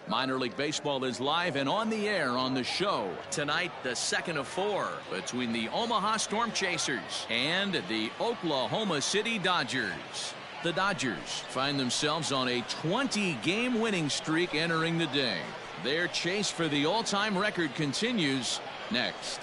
Minor League Baseball is live and on the air on the show. Tonight, the second of 4 between the Omaha Storm Chasers and the Oklahoma City Dodgers. The Dodgers find themselves on a 20-game winning streak entering the day. Their chase for the all-time record continues next.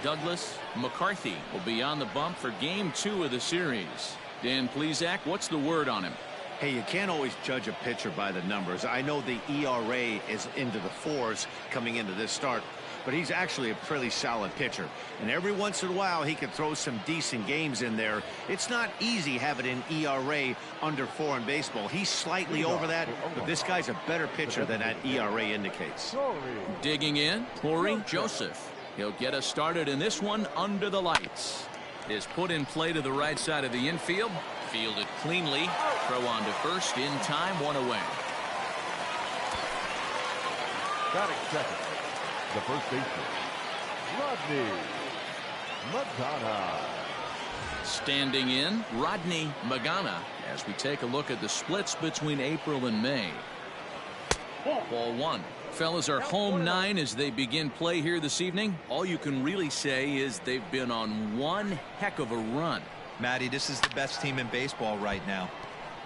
Douglas McCarthy will be on the bump for Game 2 of the series. Dan Plesac, what's the word on him? Hey, you can't always judge a pitcher by the numbers. I know the ERA is into the 4s coming into this start, but he's actually a pretty solid pitcher. And every once in a while, he can throw some decent games in there. It's not easy having an ERA under 4 in baseball. He's slightly over that, but this guy's a better pitcher than that ERA indicates. Digging in, Corey Joseph. He'll get us started in this one under the lights. Is put in play to the right side of the infield. Fielded cleanly. Throw on to first in time, 1 away. Batting second, the first baseman, Rodney Magana. Standing in, Rodney Magana, as we take a look at the splits between April and May. Ball 1. Fellas, are home 9 as they begin play here this evening. All you can really say is they've been on one heck of a run. Matty, this is the best team in baseball right now.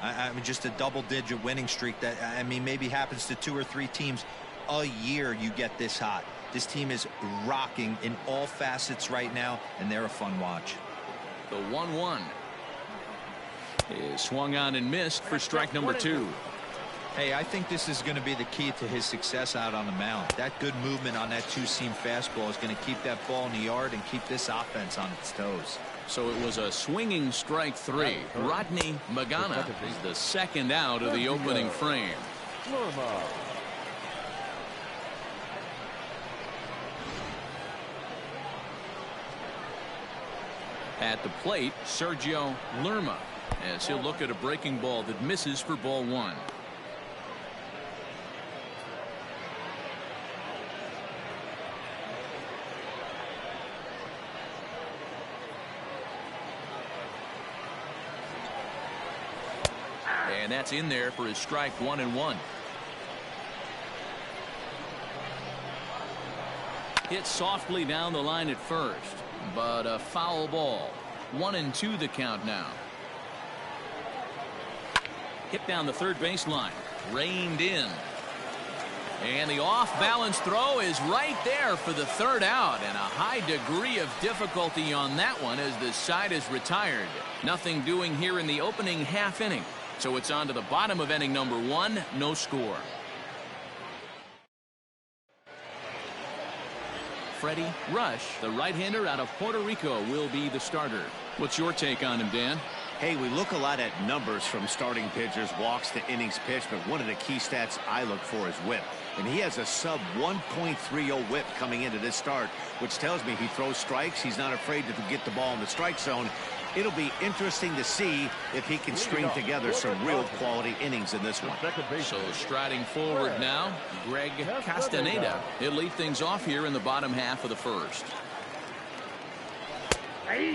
I mean, just a double-digit winning streak that, I mean, maybe happens to 2 or 3 teams a year. You get this hot. This team is rocking in all facets right now, and they're a fun watch. The 1-1 is swung on and missed for strike number 2. Hey, I think this is going to be the key to his success out on the mound. That good movement on that 2-seam fastball is going to keep that ball in the yard and keep this offense on its toes. So it was a swinging strike 3. Rodney Magana is the second out of the opening frame. At the plate, Sergio Lerma, as he'll look at a breaking ball that misses for ball 1. And that's in there for his strike 1-1. Hit softly down the line at first, but a foul ball. 1-2 the count now. Hit down the third baseline. Reined in. And the off-balance throw is right there for the third out, and a high degree of difficulty on that one as the side is retired. Nothing doing here in the opening half inning. So it's on to the bottom of inning number 1, no score. Freddie Rush, the right-hander out of Puerto Rico, will be the starter. What's your take on him, Dan? Hey, we look a lot at numbers from starting pitchers, walks to innings pitched, but one of the key stats I look for is whip. And he has a sub 1.30 whip coming into this start, which tells me he throws strikes. He's not afraid to get the ball in the strike zone. It'll be interesting to see if he can string together some real quality innings in this one. So striding forward now, Greg Castaneda. He'll lead things off here in the bottom half of the first.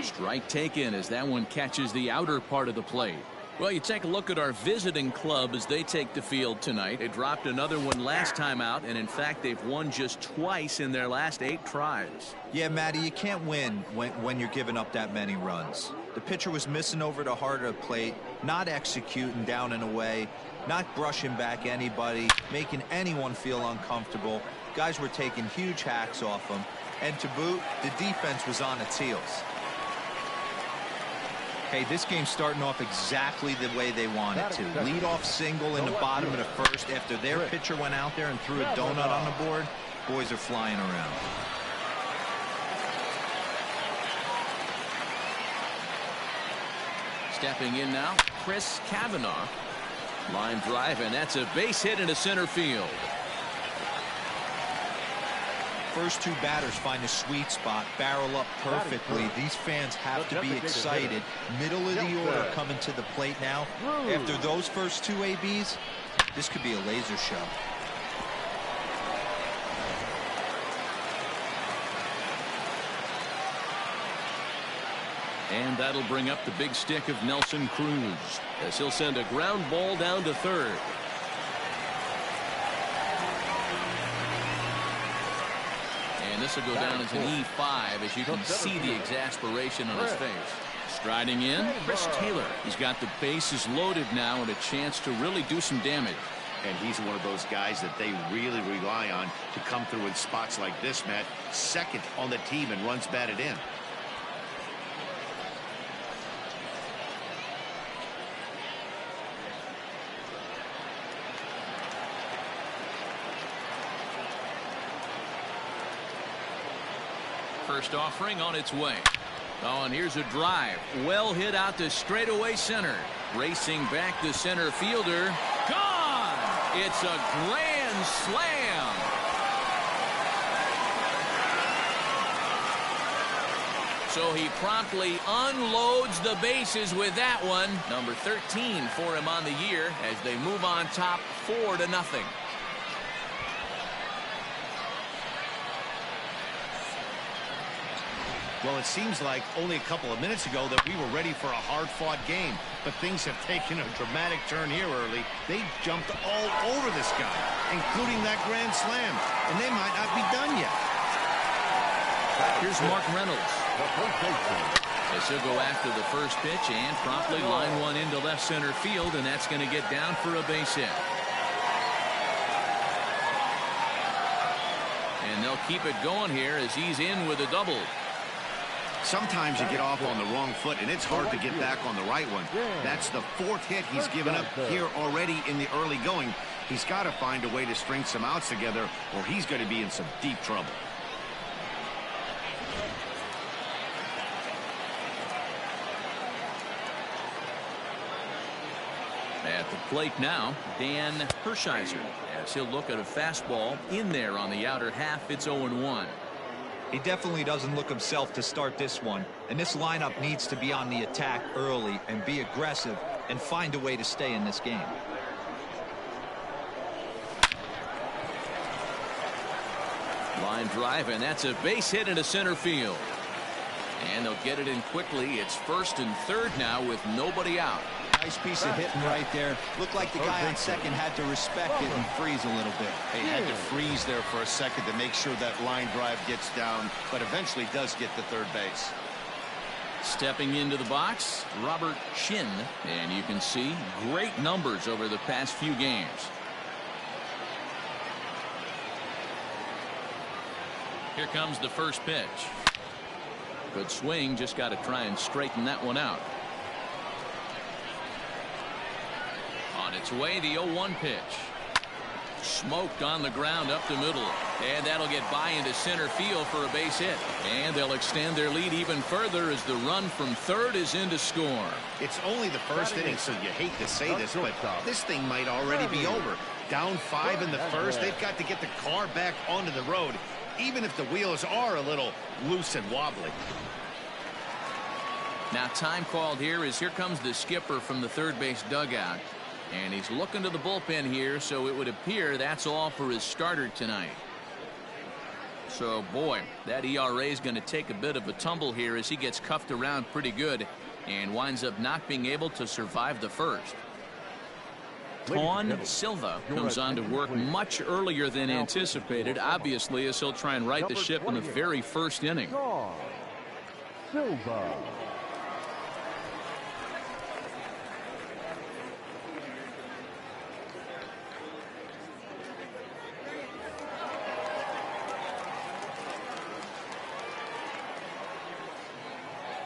Strike taken as that one catches the outer part of the plate. Well, you take a look at our visiting club as they take the field tonight. They dropped another one last time out, and in fact, they've won just twice in their last 8 tries. Yeah, Matty, you can't win when you're giving up that many runs. The pitcher was missing over the heart of the plate, not executing down and away, not brushing back anybody, making anyone feel uncomfortable. Guys were taking huge hacks off him, and to boot, the defense was on its heels. Hey, this game's starting off exactly the way they want it to. Lead off single in the bottom of the first after their pitcher went out there and threw a donut on the board. Boys are flying around. Stepping in now, Chris Cavanaugh. Line drive, and that's a base hit into center field. First 2 batters find a sweet spot, barrel up perfectly. These fans have to be excited. Middle of the order coming to the plate now. After those first 2 ABs, this could be a laser show. And that'll bring up the big stick of Nelson Cruz as he'll send a ground ball down to third. And this will go down as an E5 as you can see the exasperation on his face. Striding in, Chris Taylor. He's got the bases loaded now and a chance to really do some damage. And he's one of those guys that they really rely on to come through in spots like this, Matt. Second on the team and runs batted in. First offering on its way. Oh, and here's a drive. Well hit out to straightaway center. Racing back to center fielder. Gone! It's a grand slam. So he promptly unloads the bases with that one. Number 13 for him on the year as they move on top 4-0. Well, it seems like only a couple of minutes ago that we were ready for a hard-fought game. But things have taken a dramatic turn here early. They jumped all over this guy, including that grand slam. And they might not be done yet. Here's Mark Reynolds. As he'll go after the first pitch and promptly line one into left center field, and that's going to get down for a base hit. And they'll keep it going here as he's in with a double. Sometimes you get off on the wrong foot, and it's hard to get back on the right one. That's the 4th hit he's given up here already in the early going. He's got to find a way to string some outs together, or he's going to be in some deep trouble. At the plate now, Dan Hershiser, as he'll look at a fastball in there on the outer half. It's 0-1. He definitely doesn't look himself to start this one, and this lineup needs to be on the attack early and be aggressive and find a way to stay in this game. Line drive, and that's a base hit into center field. And they'll get it in quickly. It's first and third now with nobody out. Nice piece of hitting right there. Looked like the guy on second had to respect it and freeze a little bit. He had to freeze there for a second to make sure that line drive gets down, but eventually does get to third base. Stepping into the box, Robert Shin, and you can see great numbers over the past few games. Here comes the first pitch. Good swing, just got to try and straighten that one out. On its way, the 0-1 pitch. Smoked on the ground up the middle, and that'll get by into center field for a base hit. And they'll extend their lead even further as the run from third is in to score. It's only the first inning, so you hate to say this, but this thing might already be over. Down 5 in the first, they've got to get the car back onto the road, even if the wheels are a little loose and wobbly. Now time called here as here comes the skipper from the third base dugout. And he's looking to the bullpen here, so it would appear that's all for his starter tonight. So, boy, that ERA is going to take a bit of a tumble here as he gets cuffed around pretty good and winds up not being able to survive the first. Juan Silva comes on to work much earlier than anticipated, obviously, as he'll try and right the ship in the very first inning. Silva.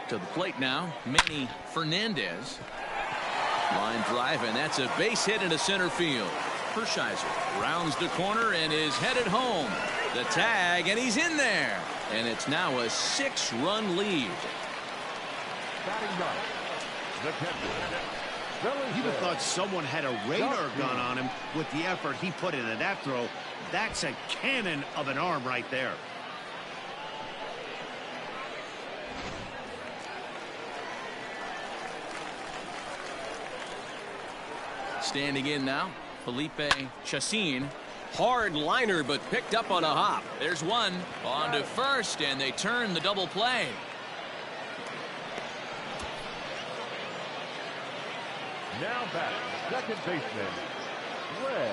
To the plate now, Manny Fernandez. Line drive, and that's a base hit into center field. Hershiser rounds the corner and is headed home. The tag, and he's in there. And it's now a 6-run lead. Batting ninth, the catcher. You'd have thought someone had a radar gun on him with the effort he put into that throw. That's a cannon of an arm right there. Standing in now, Felipe Chacin. Hard liner, but picked up on a hop. There's one on to first, and they turn the double play. Now batting, second baseman, Greg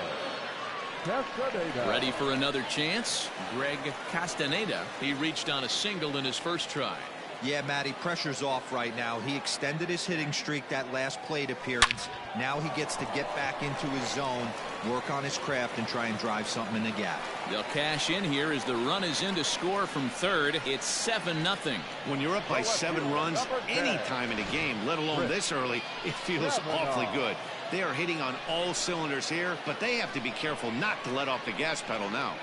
Castaneda. Ready for another chance? Greg Castaneda. He reached on a single in his first try. Yeah, Matty, pressure's off right now. He extended his hitting streak that last plate appearance. Now he gets to get back into his zone, work on his craft, and try and drive something in the gap. They'll cash in here as the run is in to score from third. It's 7-0. When you're up by 7 runs any time in a game, let alone this early, it feels awfully good. They are hitting on all cylinders here, but they have to be careful not to let off the gas pedal now.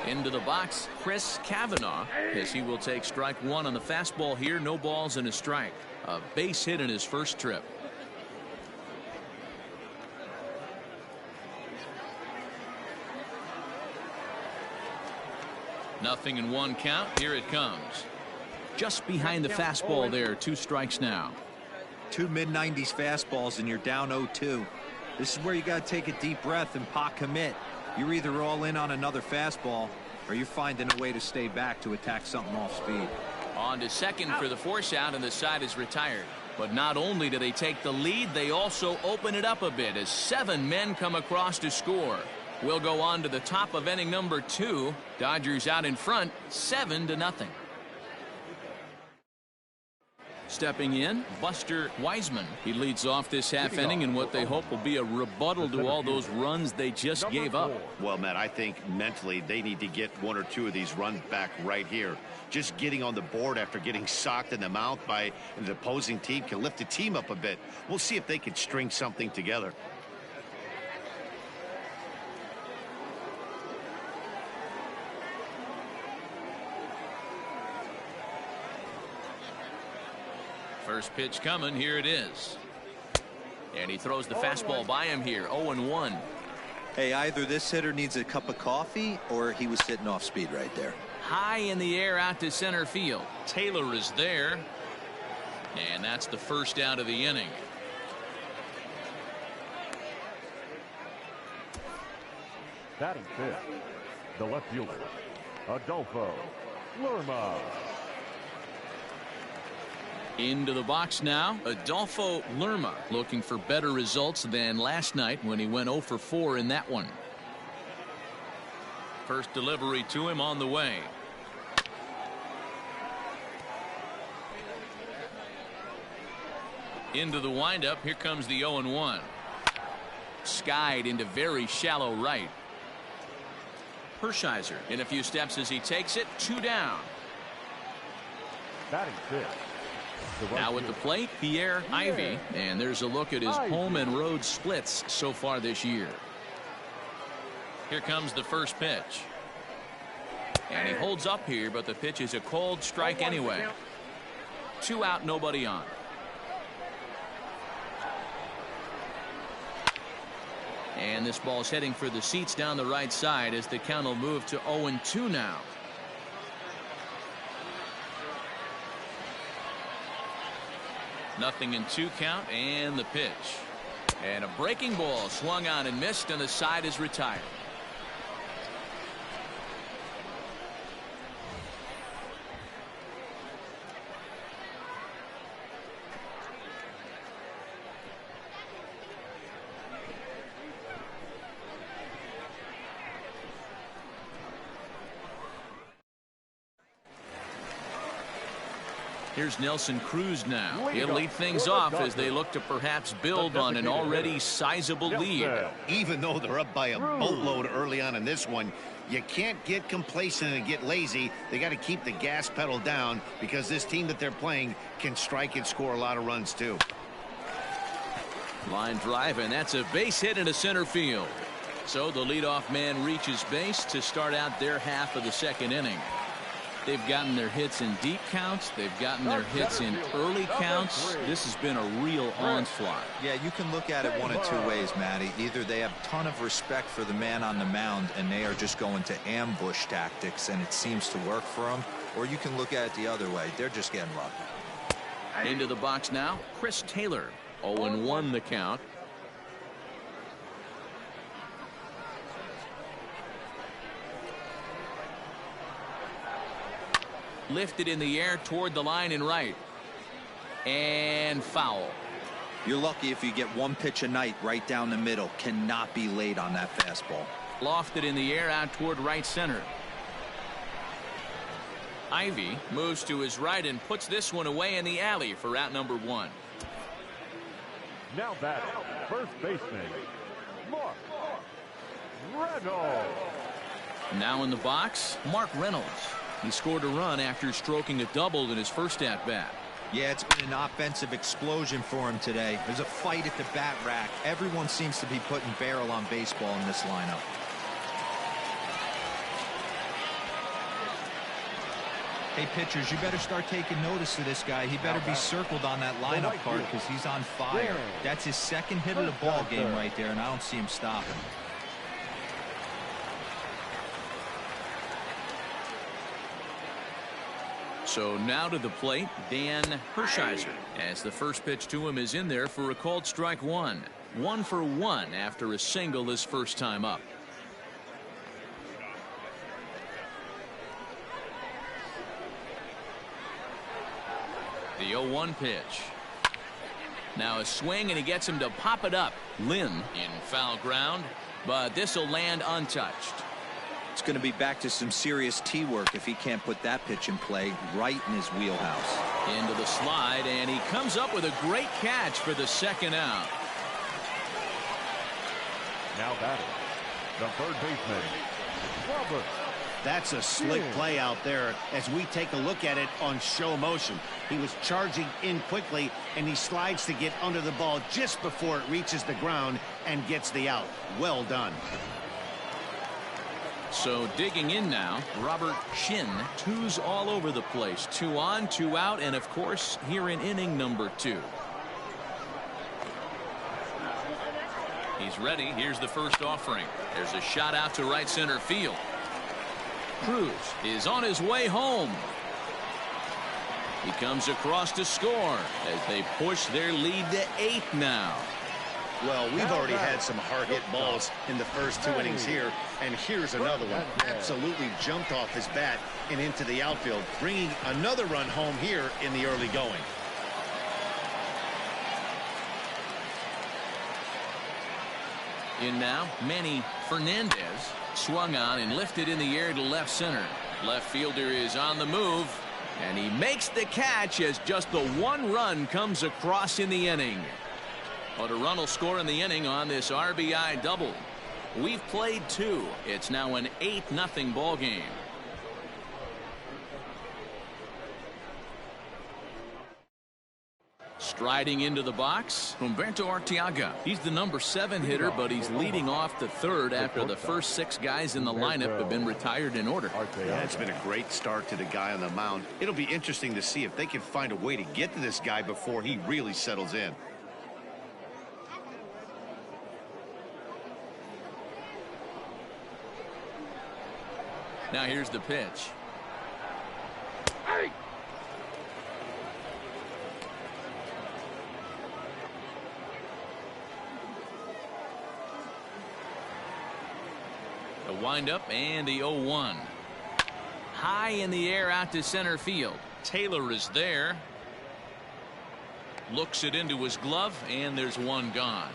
Into the box, Chris Kavanaugh, as he will take strike one on the fastball here. No balls and a strike. A base hit in his first trip. Nothing in one count. Here it comes. Just behind the fastball there. 2 strikes now. 2 mid-90s fastballs and you're down 0-2. This is where you got to take a deep breath and pot commit. You're either all in on another fastball or you're finding a way to stay back to attack something off speed. On to second for the force out, and the side is retired. But not only do they take the lead, they also open it up a bit as 7 men come across to score. We'll go on to the top of inning number 2. Dodgers out in front, 7-0. Stepping in, Buster Wiseman. He leads off this half inning in what they hope will be a rebuttal to all those runs they just gave up. Well, Matt, I think mentally they need to get 1 or 2 of these runs back right here. Just getting on the board after getting socked in the mouth by the opposing team can lift the team up a bit. We'll see if they can string something together. First pitch coming. Here it is. And he throws the fastball by him here. 0-1. Hey, either this hitter needs a cup of coffee or he was sitting off speed right there. High in the air out to center field. Taylor is there. And that's the first out of the inning. Batting fifth, the left fielder, Adolfo Lerma. Into the box now, Adolfo Lerma, looking for better results than last night when he went 0 for 4 in that one. First delivery to him on the way. Into the windup. Here comes the 0-1. Skied into very shallow right. Hershiser in a few steps as he takes it. 2 down. Batting fifth. Now at the plate, Pierre Ivy, and there's a look at his home and road splits so far this year. Here comes the first pitch. And he holds up here, but the pitch is a cold strike anyway. 2 out, nobody on. And this ball's heading for the seats down the right side as the count will move to 0-2 now. Nothing in 2 count, and the pitch. And a breaking ball swung on and missed, and the side is retired. Here's Nelson Cruz now. He'll lead things off as they look to perhaps build on an already sizable lead. Even though they're up by a boatload early on in this one, you can't get complacent and get lazy. They got to keep the gas pedal down because this team that they're playing can strike and score a lot of runs too. Line drive, and that's a base hit into center field. So the leadoff man reaches base to start out their half of the second inning. They've gotten their hits in deep counts. They've gotten their hits in early counts. This has been a real onslaught. Yeah, you can look at it one of 2 ways, Matty. Either they have a ton of respect for the man on the mound and they are just going to ambush tactics and it seems to work for them, or you can look at it the other way. They're just getting lucky. Into the box now, Chris Taylor. 0-1 the count. Lifted in the air toward the line and right. And foul. You're lucky if you get one pitch a night right down the middle. Cannot be late on that fastball. Lofted in the air out toward right center. Ivy moves to his right and puts this one away in the alley for out number 1. Now that first baseman, Mark Reynolds. Now in the box, Mark Reynolds. He scored a run after stroking a double in his first at-bat. Yeah, it's been an offensive explosion for him today. There's a fight at the bat rack. Everyone seems to be putting barrel on baseball in this lineup. Hey, pitchers, you better start taking notice of this guy. He better be circled on that lineup card because he's on fire. That's his second hit of the ball game right there, and I don't see him stopping. So now to the plate, Dan Hershiser, as the first pitch to him is in there for a called strike 1. 1 for 1 after a single his first time up. The 0-1 pitch. Now a swing, and he gets him to pop it up. Lynn in foul ground, but this will land untouched. It's going to be back to some serious tee work if he can't put that pitch in play right in his wheelhouse. Into the slide, and he comes up with a great catch for the second out. Now batting, the third baseman, Robert. That's a slick play out there as we take a look at it on show motion. He was charging in quickly, and he slides to get under the ball just before it reaches the ground and gets the out. Well done. So digging in now, Robert Shin. 2's all over the place. 2 on, 2 out, and of course here in inning number 2. He's ready. Here's the first offering. There's a shot out to right center field. Cruz is on his way home. He comes across to score as they push their lead to 8 now. Well, we've already had some hard-hit balls in the first 2 innings here, and here's another one. Absolutely jumped off his bat and into the outfield, bringing another run home here in the early going. In now, Manny Fernandez. Swung on and lifted in the air to left center. Left fielder is on the move, and he makes the catch as just the 1 run comes across in the inning. But a run will score in the inning on this RBI double. We've played 2. It's now an 8-0 ball game. Striding into the box, Humberto Arteaga. He's the number 7 hitter, but he's leading off the third after the first 6 guys in the lineup have been retired in order. Yeah, it's been a great start to the guy on the mound. It'll be interesting to see if they can find a way to get to this guy before he really settles in. Now here's the pitch. The windup and the 0-1. High in the air out to center field. Taylor is there. Looks it into his glove, and there's one gone.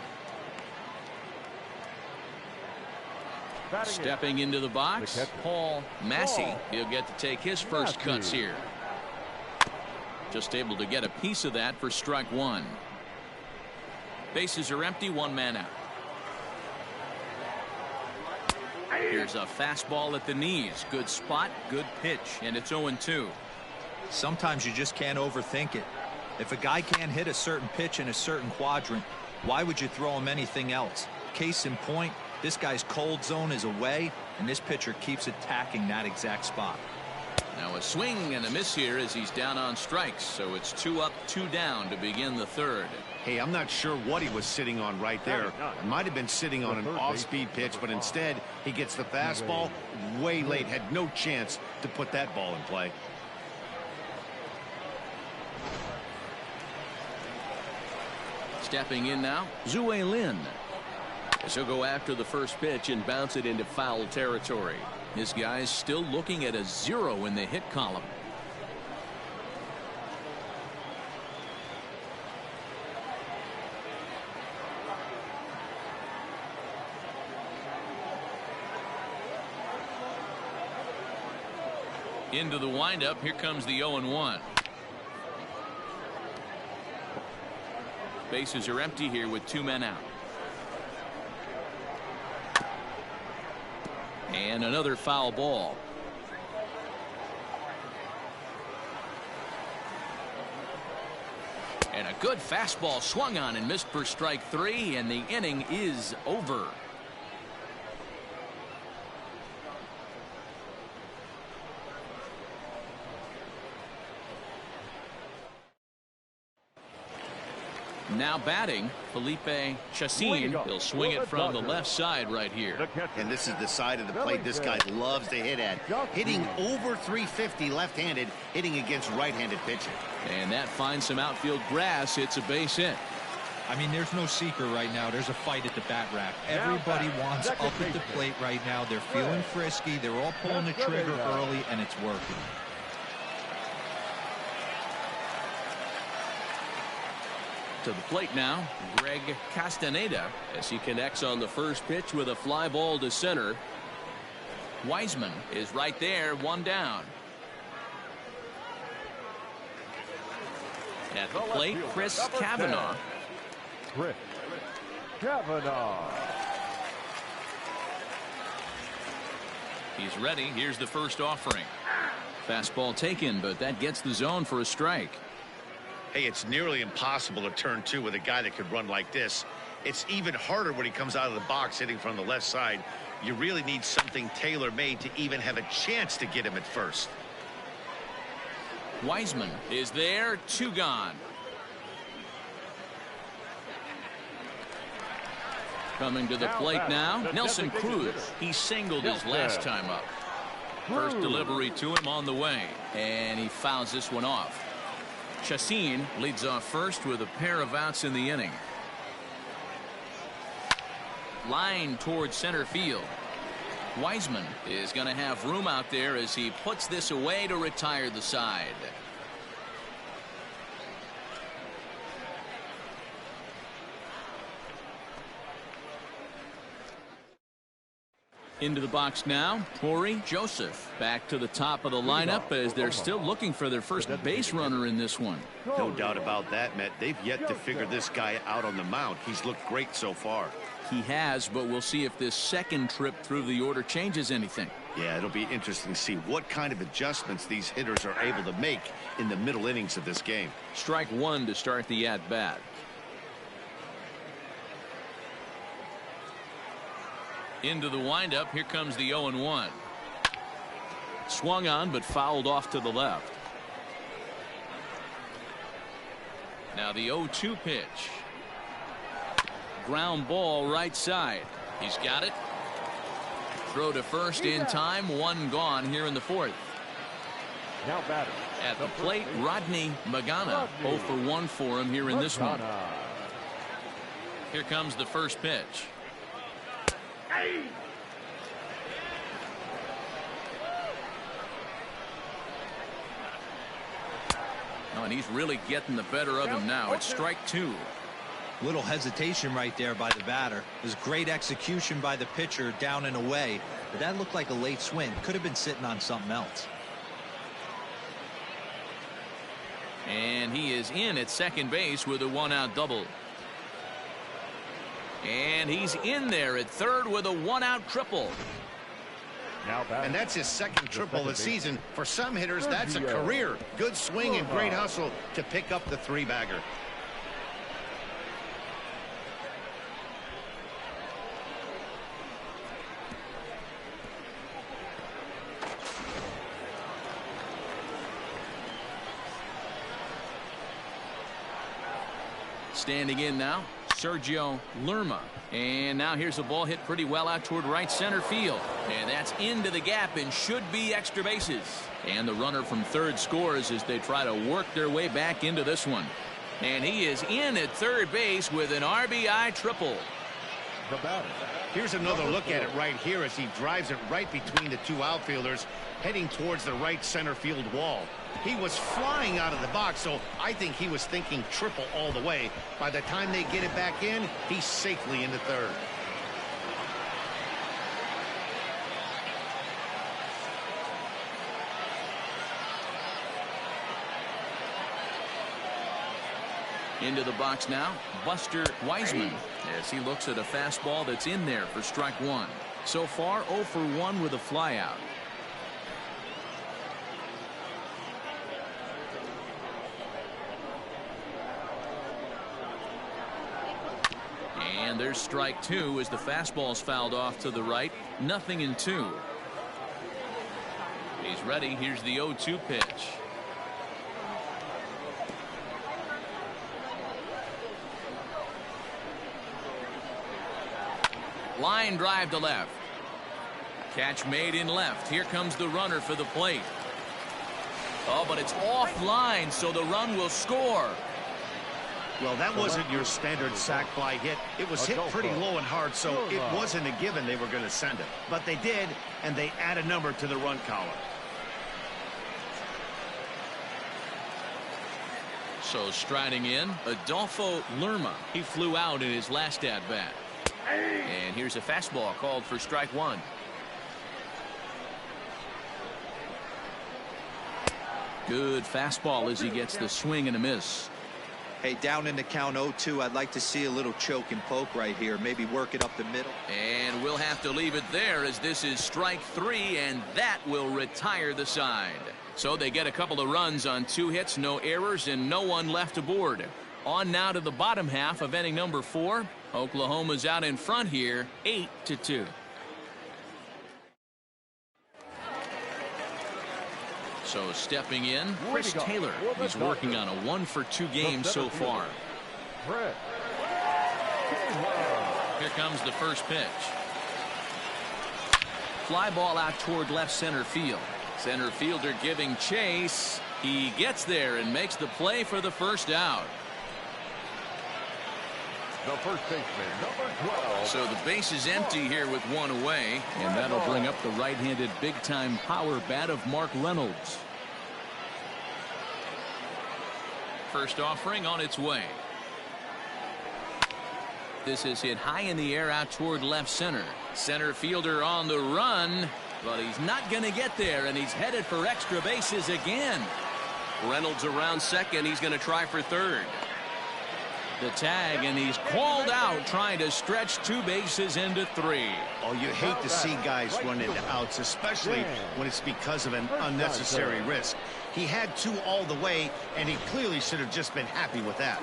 Stepping into the box, Paul Massey. He'll get to take his first cuts here. Just able to get a piece of that for strike 1. Bases are empty, 1 man out. Here's a fastball at the knees. Good spot, good pitch, and it's 0-2. Sometimes you just can't overthink it. If a guy can't hit a certain pitch in a certain quadrant, why would you throw him anything else? Case in point, this guy's cold zone is away, and this pitcher keeps attacking that exact spot. Now a swing and a miss here as he's down on strikes, so it's 2 up, 2 down to begin the third. Hey, I'm not sure what he was sitting on right there. It might have been sitting on an off-speed pitch, but instead he gets the fastball way late. Had no chance to put that ball in play. Stepping in now, Zue Lin. As he'll go after the first pitch and bounce it into foul territory. His guy's still looking at a 0 in the hit column. Into the windup. Here comes the 0-1. Bases are empty here with 2 men out. And another foul ball. And a good fastball swung on and missed for strike 3, and the inning is over. Now batting, Felipe Chacin. He'll swing it from the left side right here. And this is the side of the plate this guy loves to hit at. Hitting over 350 left-handed, hitting against right-handed pitching. And that finds some outfield grass. It's a base hit. I mean, there's no secret right now. There's a fight at the bat rack. Everybody wants up at the plate right now. They're feeling frisky. They're all pulling the trigger early, and it's working. To the plate now, Greg Castaneda, as he connects on the first pitch with a fly ball to center. Wiseman is right there, 1 down. At the plate, Chris Cavanaugh. Chris Cavanaugh. He's ready. Here's the first offering. Fastball taken, but that gets the zone for a strike. Hey, it's nearly impossible to turn 2 with a guy that could run like this. It's even harder when he comes out of the box hitting from the left side. You really need something tailor-made to even have a chance to get him at first. Wiseman is there, 2 gone. Coming to the plate now, Nelson Cruz. He singled his last time up. First delivery to him on the way, and he fouls this one off. Chacin leads off first with a pair of outs in the inning. Line towards center field. Wiseman is going to have room out there as he puts this away to retire the side. Into the box now, Corey Joseph back to the top of the lineup as they're still looking for their first base runner in this one. No doubt about that, Matt. They've yet to figure this guy out on the mound. He's looked great so far. He has, but we'll see if this second trip through the order changes anything. Yeah, it'll be interesting to see what kind of adjustments these hitters are able to make in the middle innings of this game. Strike 1 to start the at-bat. Into the windup. Here comes the 0-1. Swung on but fouled off to the left. Now the 0-2 pitch. Ground ball right side. He's got it. Throw to first in time. 1 gone here in the 4th. Now batter. At the plate, Rodney Magana. 0 for 1 for him here in this one. Here comes the first pitch. Oh, and he's really getting the better of him now. It's strike 2. Little hesitation right there by the batter. It was great execution by the pitcher down and away, but that looked like a late swing. Could have been sitting on something else. And he is in at second base with a 1-out double. And he's in there at third with a 1-out triple. And that's his second triple of the season. For some hitters, that's a career. Good swing and great hustle to pick up the 3-bagger. Standing in now, Sergio Lerma. And now here's a ball hit pretty well out toward right center field. And that's into the gap and should be extra bases. And the runner from third scores as they try to work their way back into this one. And he is in at third base with an RBI triple. Here's another look at it right here as he drives it right between the 2 outfielders, heading towards the right center field wall. He was flying out of the box, so I think he was thinking triple all the way. By the time they get it back in, he's safely into third. Into the box now, Buster Wiseman, as he looks at a fastball that's in there for strike one. So far, 0 for 1 with a flyout. And there's strike two as the fastball's fouled off to the right. 0-2. He's ready. Here's the 0-2 pitch. Line drive to left. Catch made in left. Here comes the runner for the plate. Oh, but it's offline, so the run will score. Well, that wasn't your standard sac fly hit. It was hit pretty low and hard, so it wasn't a given they were going to send it. But they did, and they add a number to the run column. So striding in, Adolfo Lerma. He flew out in his last at-bat. And here's a fastball called for strike one. Good fastball as he gets the swing and a miss. Hey, down in the count 0-2, I'd like to see a little choke and poke right here. Maybe work it up the middle. And we'll have to leave it there as this is strike three, and that will retire the side. So they get a couple of runs on 2 hits, no errors, and no one left aboard. On now to the bottom half of inning number 4. Oklahoma's out in front here, 8-2. So stepping in, Chris Taylor. He's working on a 1-for-2 game so far. Here comes the first pitch. Fly ball out toward left center field. Center fielder giving chase. He gets there and makes the play for the first out. The first baseman, number 12. So the base is empty here with 1 away, and that'll bring up the right-handed big-time power bat of Mark Reynolds. First offering on its way. This is hit high in the air out toward left center. Center fielder on the run, but he's not going to get there, and he's headed for extra bases again. Reynolds around second. He's going to try for third. The tag, and he's called out trying to stretch 2 bases into 3. Oh, you hate to see guys run into outs, especially when it's because of an unnecessary risk. He had 2 all the way, and he clearly should have just been happy with that.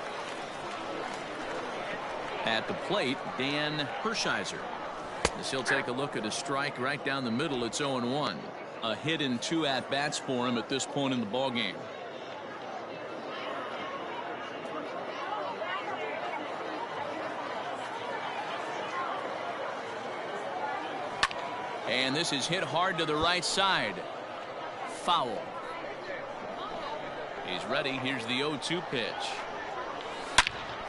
At the plate, Dan Hershiser. As he'll take a look at a strike right down the middle. It's 0-1. A hit in 2 at-bats for him at this point in the ballgame. And this is hit hard to the right side. Foul. He's ready. Here's the 0-2 pitch.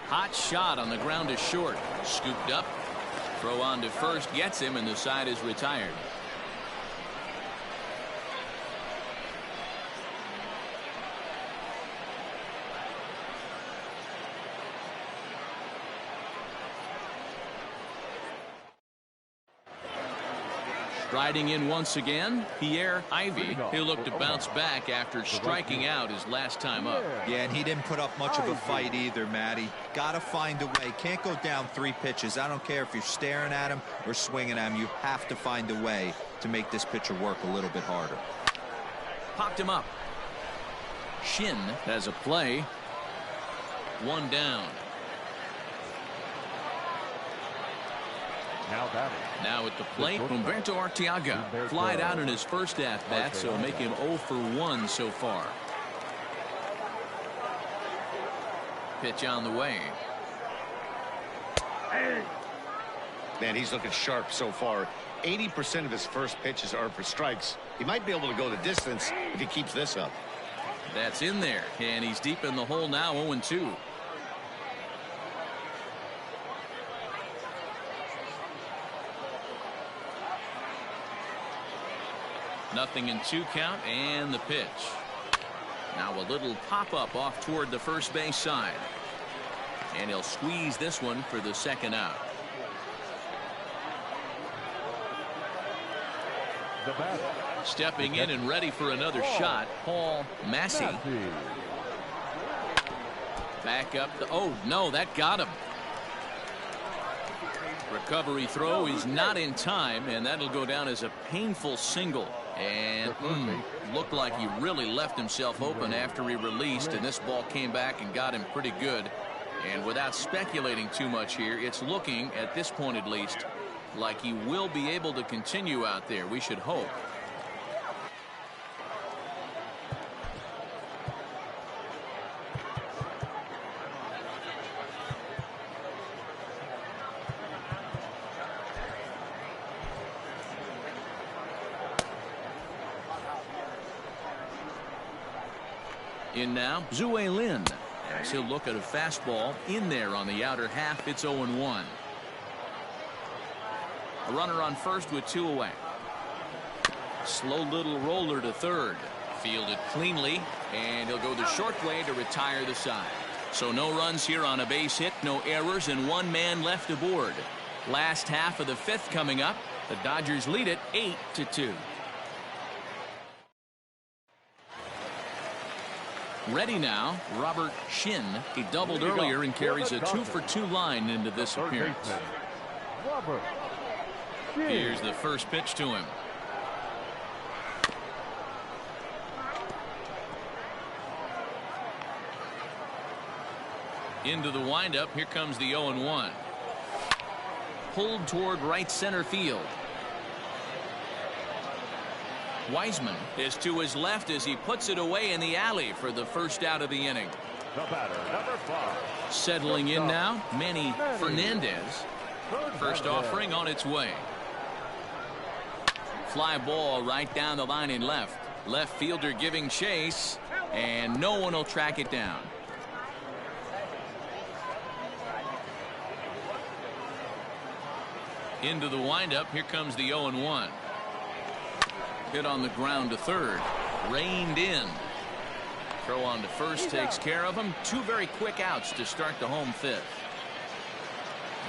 Hot shot on the ground to short. Scooped up. Throw on to first. Gets him, and the side is retired. Striding in once again, Pierre Ivy. He'll look to bounce back after striking out his last time up. Yeah, and he didn't put up much of a fight either, Matty. Got to find a way. Can't go down 3 pitches. I don't care if you're staring at him or swinging at him. You have to find a way to make this pitcher work a little bit harder. Popped him up. Shin has a play. 1 down. Now at the plate, Humberto Arteaga. Flied out in his first at-bat, so make him 0 for 1 so far. Pitch on the way. Man, he's looking sharp so far. 80% of his first pitches are for strikes. He might be able to go the distance if he keeps this up. That's in there, and he's deep in the hole now, 0-2. Nothing in 2 count, and the pitch. Now a little pop-up off toward the first base side. And he'll squeeze this one for the second out. Stepping in and ready for another shot, Paul Massey. Back up the, oh no, that got him. Recovery throw is not in time, and that'll go down as a painful single. And looked like he really left himself open after he released, and this ball came back and got him pretty good. And without speculating too much here, it's looking, at this point at least, like he will be able to continue out there. We should hope. In now, Zue Lin, as he'll look at a fastball in there on the outer half. It's 0-1. A runner on first with 2 away. Slow little roller to third. Fielded cleanly, and he'll go the short way to retire the side. So no runs here on a base hit, no errors, and 1 man left aboard. Last half of the 5th coming up. The Dodgers lead it 8-2. Ready now, Robert Shin. He doubled earlier and carries a 2-for-2 line into this appearance. Here's the first pitch to him. Into the windup. Here comes the 0-1. Pulled toward right center field. Wiseman is to his left as he puts it away in the alley for the first out of the inning. The batter, number 5. Settling in now, Manny Fernandez. First offering on its way. Fly ball right down the line in left. Left fielder giving chase, and no one will track it down. Into the windup. Here comes the 0-1. Hit on the ground to third. Reined in. Throw on to first takes care of him. 2 very quick outs to start the home 5th.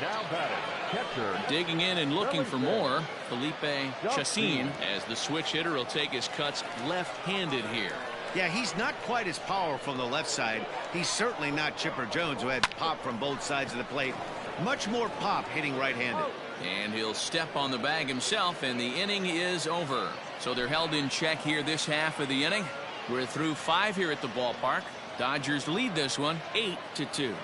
Now batting, catcher. Digging in and looking for more, Felipe Chacin, as the switch hitter will take his cuts left-handed here. Yeah, he's not quite as powerful on the left side. He's certainly not Chipper Jones, who had pop from both sides of the plate. Much more pop hitting right-handed. And he'll step on the bag himself, and the inning is over. So they're held in check here this half of the inning. We're through 5 here at the ballpark. Dodgers lead this one 8-2.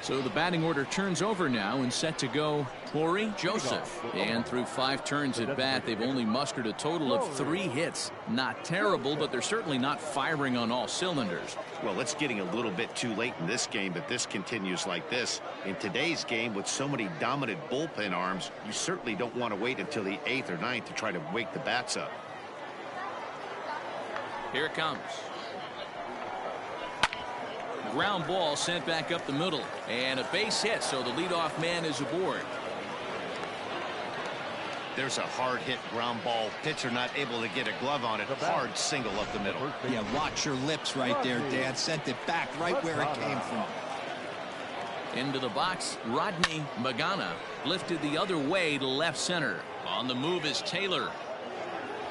So the batting order turns over now and set to go Corey Joseph. And through 5 turns at bat, they've only mustered a total of 3 hits. Not terrible, but they're certainly not firing on all cylinders. Well, it's getting a little bit too late in this game, but this continues like this. In today's game, with so many dominant bullpen arms, you certainly don't want to wait until the 8th or 9th to try to wake the bats up. Here it comes. Ground ball sent back up the middle, and a base hit, so the leadoff man is aboard. There's a hard hit ground ball. Pitcher not able to get a glove on it. Hard single up the middle. Yeah, watch your lips right there, Dan. Sent it back right where it came from. Into the box, Rodney Magana lifted the other way to left center. On the move is Taylor.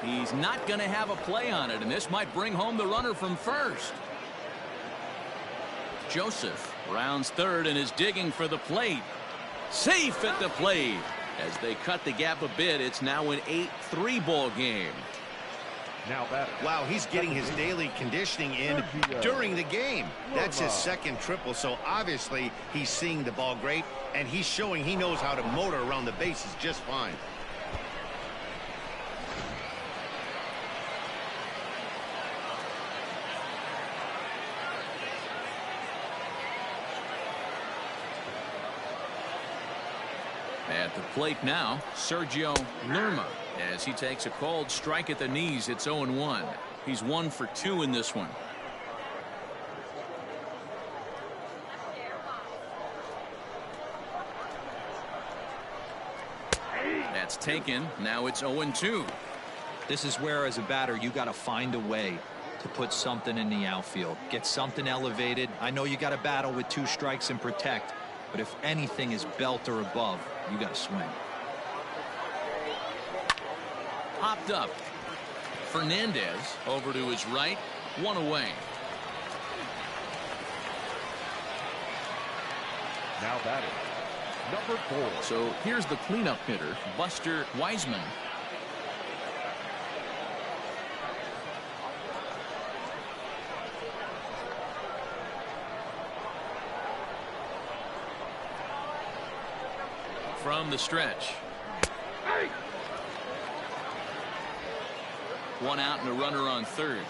He's not going to have a play on it, and this might bring home the runner from first. Joseph rounds third and is digging for the plate. Safe at the plate. As they cut the gap a bit, it's now an 8-3 ball game. Now batting. Wow, he's getting his daily conditioning in during the game. That's his 2nd triple, so obviously he's seeing the ball great, and he's showing he knows how to motor around the bases just fine. At the plate now, Sergio Lerma, as he takes a called strike at the knees. It's 0-1. He's 1 for 2 in this one. That's taken. Now it's 0-2. This is where, as a batter, you got to find a way to put something in the outfield. Get something elevated. I know you got to battle with 2 strikes and protect, but if anything is belt or above, you got to swing. Popped up. Fernandez over to his right. 1 away. Now batting, number 4. So here's the cleanup hitter, Buster Wiseman. From the stretch. One out and a runner on third.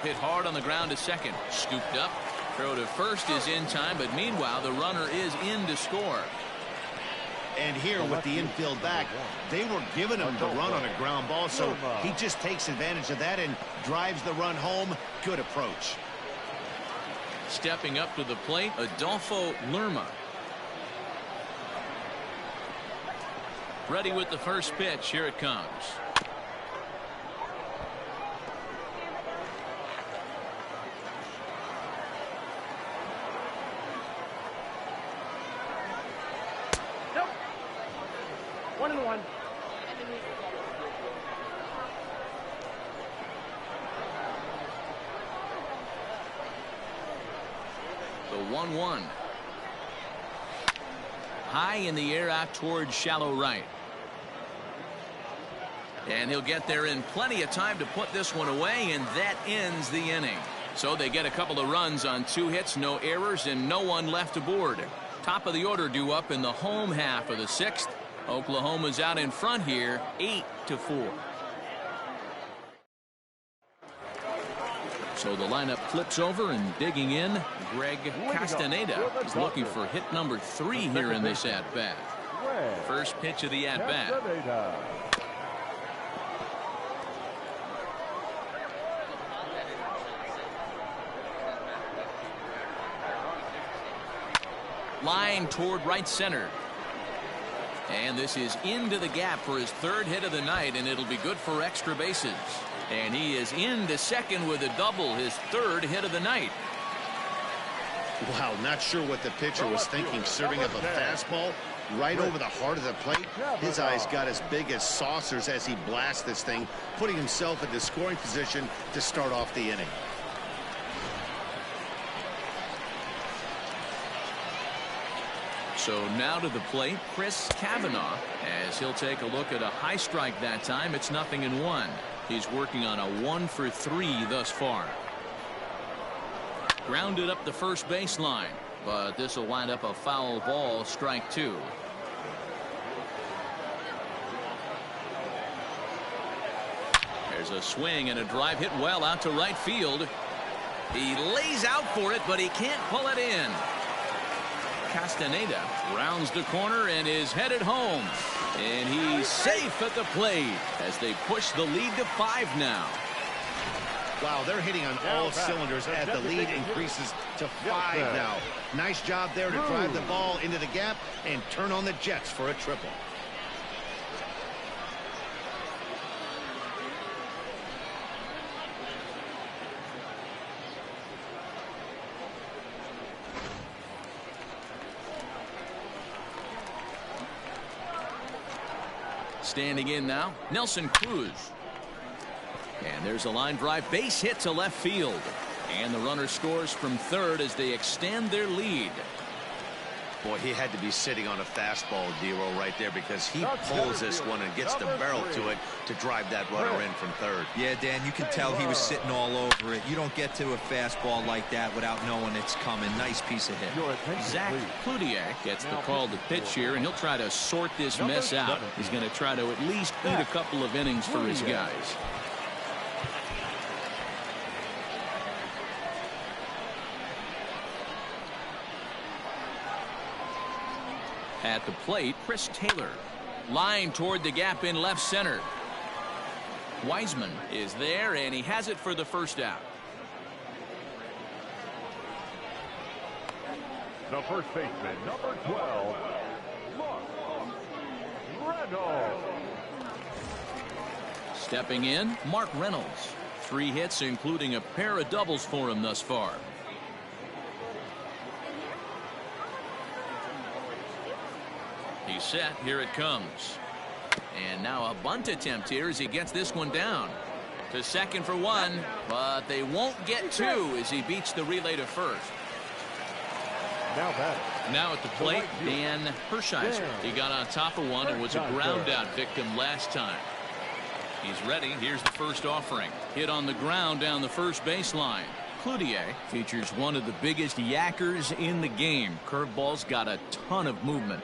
Hit hard on the ground to second. Scooped up. Throw to first is in time, but meanwhile the runner is in to score. And here with the infield back, they were giving him the run on a ground ball, so he just takes advantage of that and drives the run home. Good approach. Stepping up to the plate, Adolfo Lerma. Ready with the first pitch. Here it comes. Nope. 1-1. The 1-1. High in the air out towards shallow right. And he'll get there in plenty of time to put this one away, and that ends the inning. So they get a couple of runs on 2 hits, no errors, and no one left aboard. Top of the order due up in the home half of the 6th. Oklahoma's out in front here, 8-4. So the lineup flips over, and digging in, Greg Castaneda is looking for hit number 3 here in this at-bat. First pitch of the at-bat. Line toward right center. And this is into the gap for his 3rd hit of the night, and it'll be good for extra bases. And he is into second with a double, his 3rd hit of the night. Wow, not sure what the pitcher was thinking, serving up a fastball right over the heart of the plate. His eyes got as big as saucers as he blasts this thing, putting himself into scoring position to start off the inning. So now to the plate, Chris Cavanaugh, as he'll take a look at a high strike that time. It's 0-1. He's working on a 1-for-3 thus far. Grounded up the first baseline, but this will wind up a foul ball, strike 2. There's a swing and a drive hit well out to right field. He lays out for it, but he can't pull it in. Castaneda rounds the corner and is headed home. And he's safe at the plate as they push the lead to 5 now. Wow, they're hitting on all cylinders as the lead increases to 5 now. Nice job there to drive the ball into the gap and turn on the Jets for a triple. Standing in now, Nelson Cruz. And there's a line drive, base hit to left field. And the runner scores from third as they extend their lead. Boy, he had to be sitting on a fastball, Dero, right there, because he pulls this one and gets the barrel to it to drive that runner in from third. Yeah, Dan, you can tell he was sitting all over it. You don't get to a fastball like that without knowing it's coming. Nice piece of hit. Zach Kludiak gets the call to pitch here, and he'll try to sort this mess out. He's going to try to at least eat a couple of innings for his guys. At the plate, Chris Taylor. Line toward the gap in left center. Wiseman is there, and he has it for the first out. The first baseman, number 12, Mark Reynolds. Stepping in, Mark Reynolds. 3 hits, including a pair of doubles for him thus far. He's set. Here it comes. And now a bunt attempt here as he gets this one down. To second for one, but they won't get two as he beats the relay to first. Now at the plate, Dan Hershiser. He got on top of one and was a ground out victim last time. He's ready. Here's the first offering. Hit on the ground down the first baseline. Cloutier features one of the biggest yackers in the game. Curveball's got a ton of movement.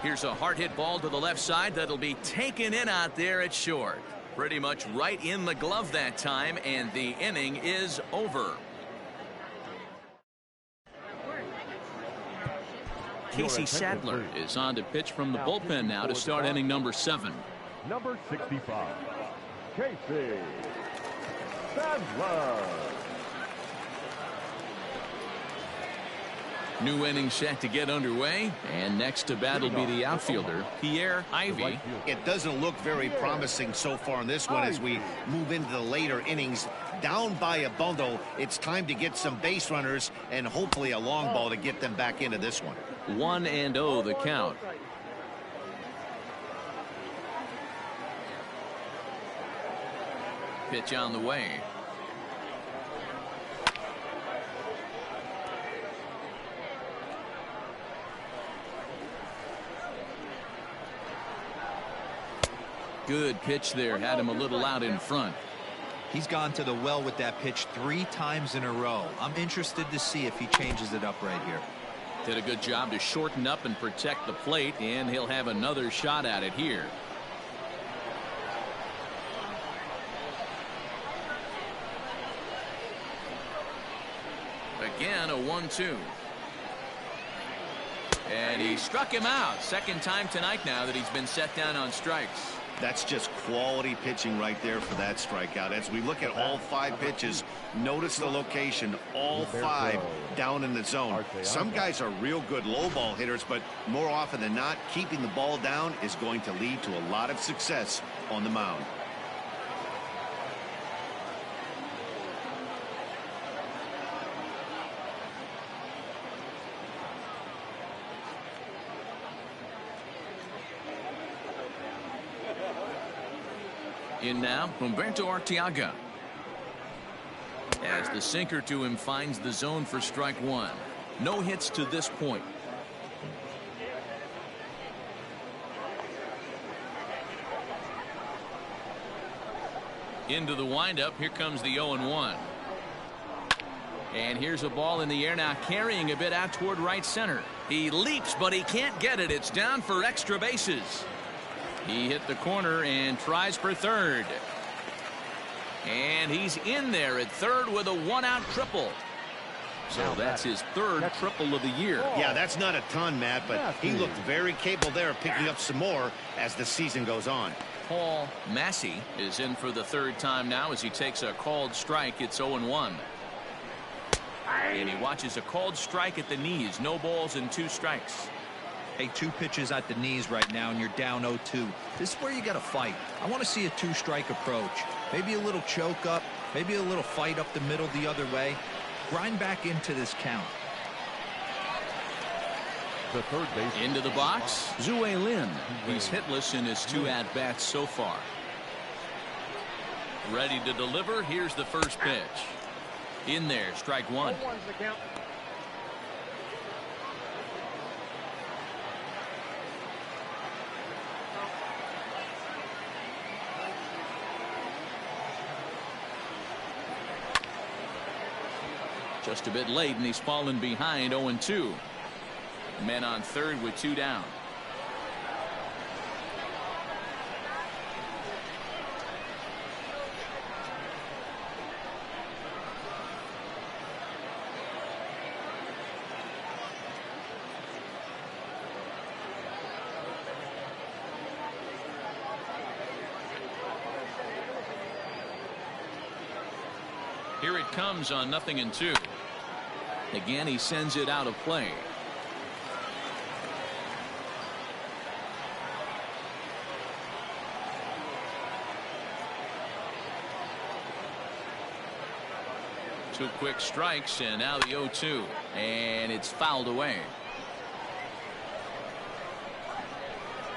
Here's a hard hit ball to the left side that'll be taken in out there at short. Pretty much right in the glove that time, and the inning is over. Casey Sadler is on to pitch from the bullpen now to start inning number 7. Number 65, Casey Sadler. New inning set to get underway, and next to bat will be the outfielder, Pierre Ivy. It doesn't look very promising so far in this one as we move into the later innings. Down by a bundle, it's time to get some base runners and hopefully a long ball to get them back into this one. 1-0 the count. Pitch on the way. Good pitch there, had him a little out in front. He's gone to the well with that pitch 3 times in a row. I'm interested to see if he changes it up right here. Did a good job to shorten up and protect the plate, and he'll have another shot at it here. Again, a 1-2. And he struck him out. Second time tonight now that he's been set down on strikes. That's just quality pitching right there for that strikeout. As we look at all 5 pitches, notice the location, all 5 down in the zone. Some guys are real good low ball hitters, but more often than not, keeping the ball down is going to lead to a lot of success on the mound. In now, Humberto Arteaga. As the sinker to him finds the zone for strike 1. No hits to this point. Into the windup. Here comes the 0-1. And here's a ball in the air now, carrying a bit out toward right center. He leaps, but he can't get it. It's down for extra bases. He hit the corner and tries for third. And he's in there at third with a 1-out triple. So that's his third triple of the year. Yeah, that's not a ton, Matt, but he looked very capable there of picking up some more as the season goes on. Paul Massey is in for the third time now as he takes a called strike. It's 0-1. And he watches a called strike at the knees. No balls and 2 strikes. Hey, 2 pitches at the knees right now, and you're down 0-2. This is where you got to fight. I want to see a 2-strike approach. Maybe a little choke up, maybe a little fight up the middle the other way. Grind back into this count. The third base. Into the box, Zue Lin. He's hitless in his 2 at-bats so far. Ready to deliver. Here's the first pitch. In there, strike 1. Just a bit late, and he's fallen behind 0-2. Men on third with 2 down. Here it comes on 0-2. Again, he sends it out of play. 2 quick strikes, and now the 0-2, and it's fouled away.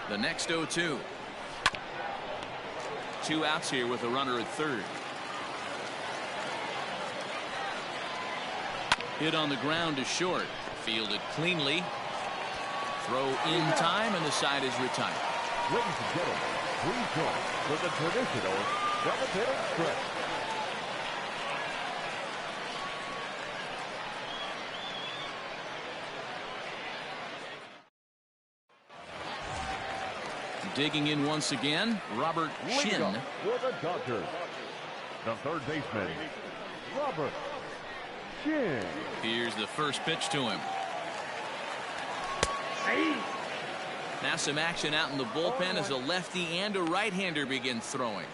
The next 0-2. 2 outs here with a runner at third. Hit on the ground to short. Fielded cleanly. Throw in time, and the side is retired. Ladies and gentlemen, please join with the traditional cemetery stretch. Digging in once again, Robert Shin. For the Dodgers, the third baseman, Robert Shin. Here's the first pitch to him. Now some action out in the bullpen as a lefty and a right-hander begin throwing.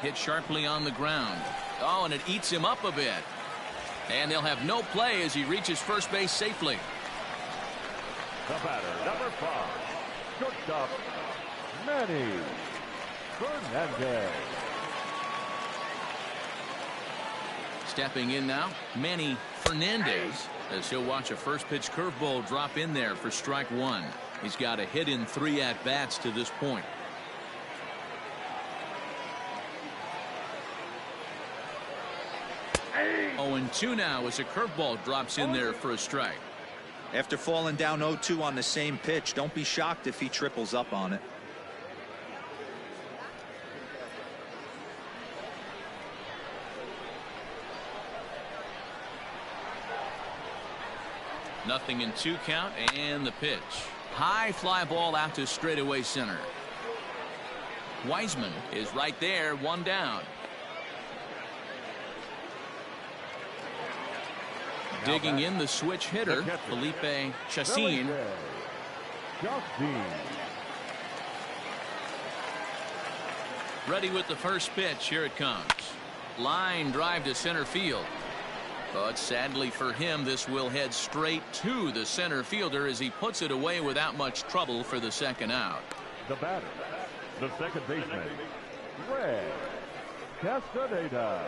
Hit sharply on the ground. Oh, and it eats him up a bit. And they'll have no play as he reaches first base safely. The batter, number 5, shortstop, Manny Fernandez. Stepping in now, Manny Fernandez, as he'll watch a first pitch curveball drop in there for strike 1. He's got a hit in 3 at-bats to this point. Oh, and 2 now as a curveball drops in there for a strike. After falling down 0-2 on the same pitch, don't be shocked if he triples up on it. Nothing in 2 count, and the pitch. High fly ball out to straightaway center. Wiseman is right there, 1 down. Digging in the switch hitter, Felipe Chacin. Ready with the first pitch. Here it comes. Line drive to center field. But sadly for him, this will head straight to the center fielder as he puts it away without much trouble for the second out. The batter, the second baseman, Greg Castaneda.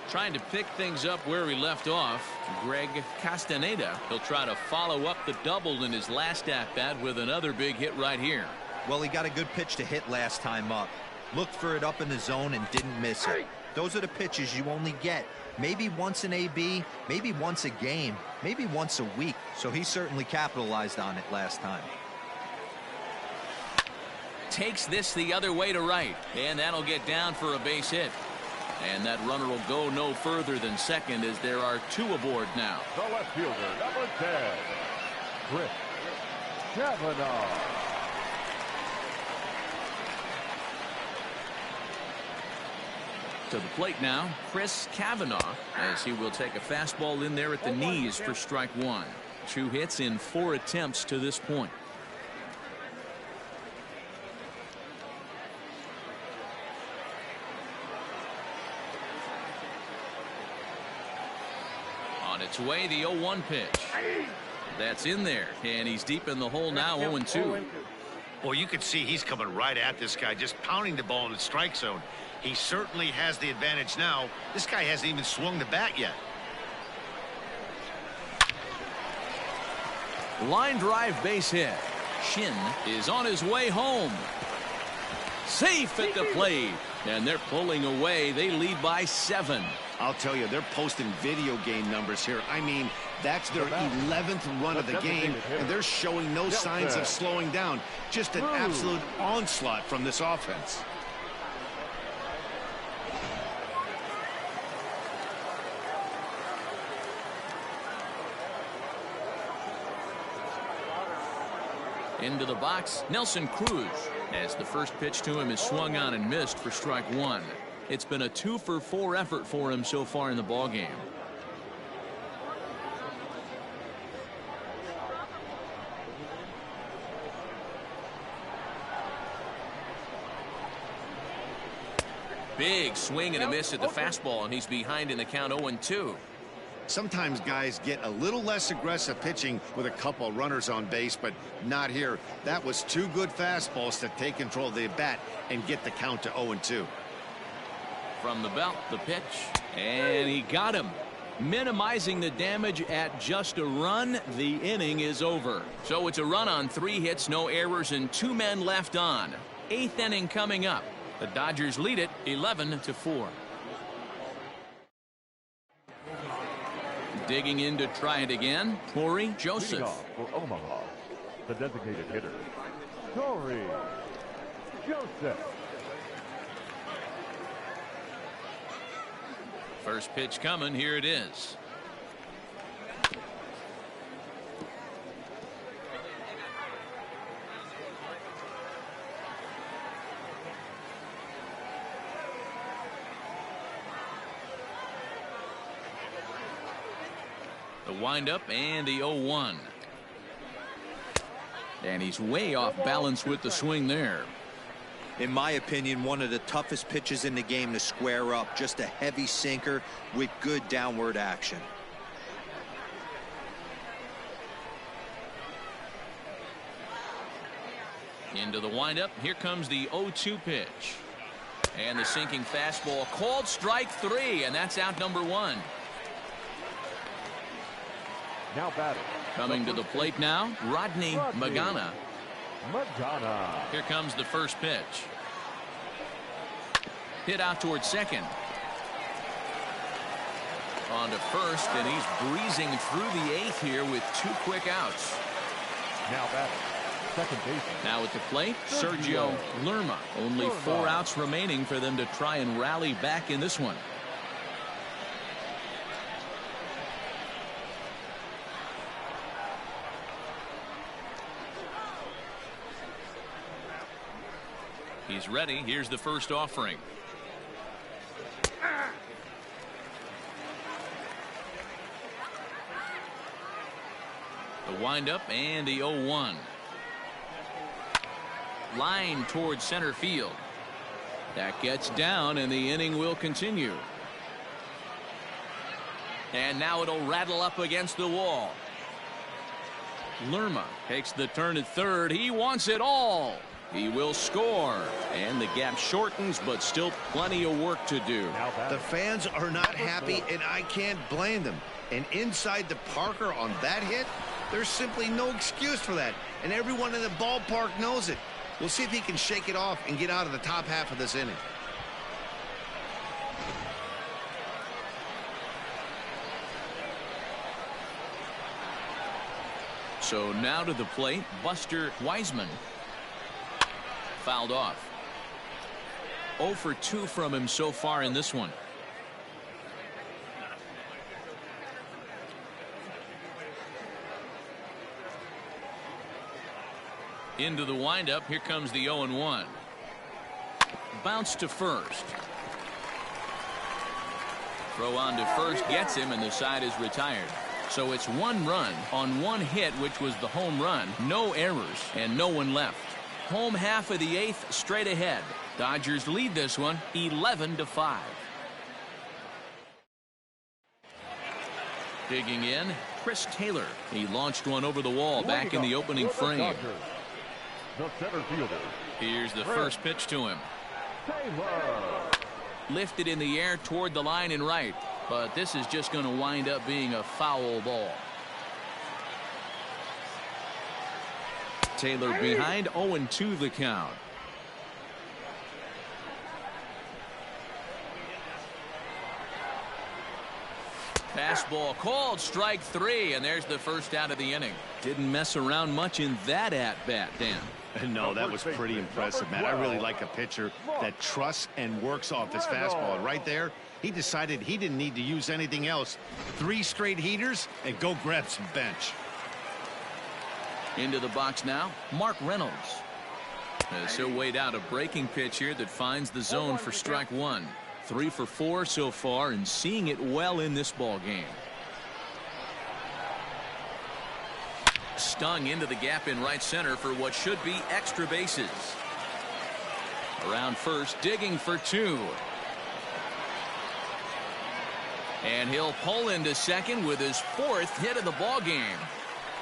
Trying to pick things up where he left off, Greg Castaneda. He'll try to follow up the double in his last at-bat with another big hit right here. Well, he got a good pitch to hit last time up. Looked for it up in the zone and didn't miss it. Those are the pitches you only get maybe once in AB, maybe once a game, maybe once a week. So he certainly capitalized on it last time. Takes this the other way to right, and that'll get down for a base hit. And that runner will go no further than second as there are 2 aboard now. The left fielder, number 10, Chris Kavanaugh. To the plate now, Chris Kavanaugh, as he will take a fastball in there at the knees for strike 1. 2 hits in 4 attempts to this point. On its way, the 0-1 pitch. That's in there, and he's deep in the hole now, 0-2. Well, you can see he's coming right at this guy, just pounding the ball in the strike zone. He certainly has the advantage now. This guy hasn't even swung the bat yet. Line drive base hit. Shin is on his way home. Safe at the plate. And they're pulling away. They lead by 7. I'll tell you, they're posting video game numbers here. I mean, that's their 11th run of the game, and they're showing no signs of slowing down. Just an absolute onslaught from this offense. Into the box, Nelson Cruz, as the first pitch to him is swung on and missed for strike 1. It's been a 2-for-4 effort for him so far in the ballgame. Big swing and a miss at the fastball, and he's behind in the count 0-2. Sometimes guys get a little less aggressive pitching with a couple runners on base, but not here. That was two good fastballs to take control of the bat and get the count to 0-2. From the belt, the pitch, and he got him. Minimizing the damage at just a run. The inning is over. So it's a run on 3 hits, no errors, and 2 men left on. 8th inning coming up. The Dodgers lead it 11-4. Digging in to try it again, Corey Joseph. Leading off for Omaha, the designated hitter, Corey Joseph. First pitch coming. Here it is. The windup and the 0-1. And he's way off balance with the swing there. In my opinion, one of the toughest pitches in the game to square up. Just a heavy sinker with good downward action. Into the windup. Here comes the 0-2 pitch. And the sinking fastball called strike 3, and that's out number 1. Now batting. Coming to the plate now, Rodney Magana. Here comes the first pitch. Hit out towards second. On to first, and he's breezing through the 8th here with 2 quick outs. Now batting. Second baseman. Now at the plate, Sergio Lerma. Only 4 outs remaining for them to try and rally back in this one. He's ready. Here's the first offering. The windup and the 0-1. Line towards center field. That gets down, and the inning will continue. And now it'll rattle up against the wall. Lerma takes the turn at third. He wants it all. He will score, and the gap shortens, but still plenty of work to do. The fans are not happy, and I can't blame them. And inside the Parker on that hit, there's simply no excuse for that, and everyone in the ballpark knows it. We'll see if he can shake it off and get out of the top half of this inning. So now to the plate, Buster Wiseman. Fouled off. 0 for 2 from him so far in this one. Into the windup. Here comes the 0-1. Bounce to first. Throw on to first gets him, and the side is retired. So it's 1 run on 1 hit, which was the home run. No errors and no one left. Home half of the 8th straight ahead. Dodgers lead this one 11-5. Digging in, Chris Taylor. He launched one over the wall back in the opening frame. The center fielder. Here's the first pitch to him. Taylor. Lifted in the air toward the line and right, but this is just going to wind up being a foul ball. Taylor behind, 0-2 the count. Fastball called strike 3, and there's the first out of the inning. Didn't mess around much in that at-bat, Dan. No, that was pretty impressive, man. I really like a pitcher that trusts and works off his fastball. Right there, he decided he didn't need to use anything else. 3 straight heaters and go grab some bench. Into the box now, Mark Reynolds. As he'll wait out a breaking pitch here that finds the zone for strike 1. 3 for 4 so far, and seeing it well in this ball game. Stung into the gap in right center for what should be extra bases. Around first, digging for 2. And he'll pull into second with his 4th hit of the ball game.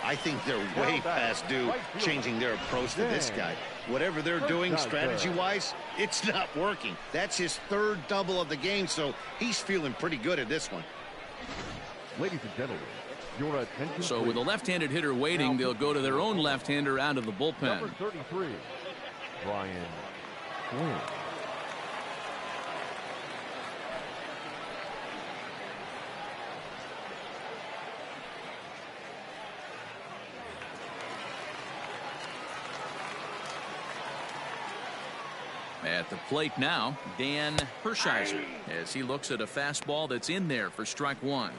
I think they're way past due changing their approach to this guy. Whatever they're doing strategy-wise, it's not working. That's his 3rd double of the game, so he's feeling pretty good at this one. Ladies and gentlemen, your attention. So with a left-handed hitter waiting, they'll go to their own left-hander out of the bullpen. Number 33, Brian Quinn. At the plate now, Dan Hershiser, as he looks at a fastball that's in there for strike 1.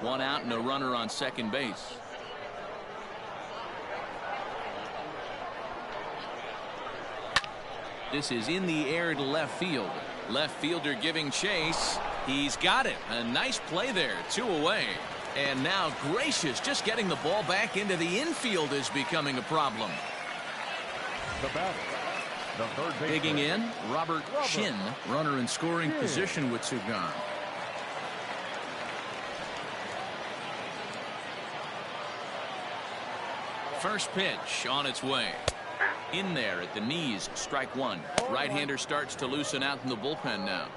One out and a runner on second base. This is in the air to left field. Left fielder giving chase. He's got it. A nice play there. 2 away. And now Gracious just getting the ball back into the infield is becoming a problem. The batter, the third baseman. Digging in, Robert Shin, runner in scoring position with 2 gone. First pitch on its way. In there at the knees, strike 1. Right-hander starts to loosen out in the bullpen now.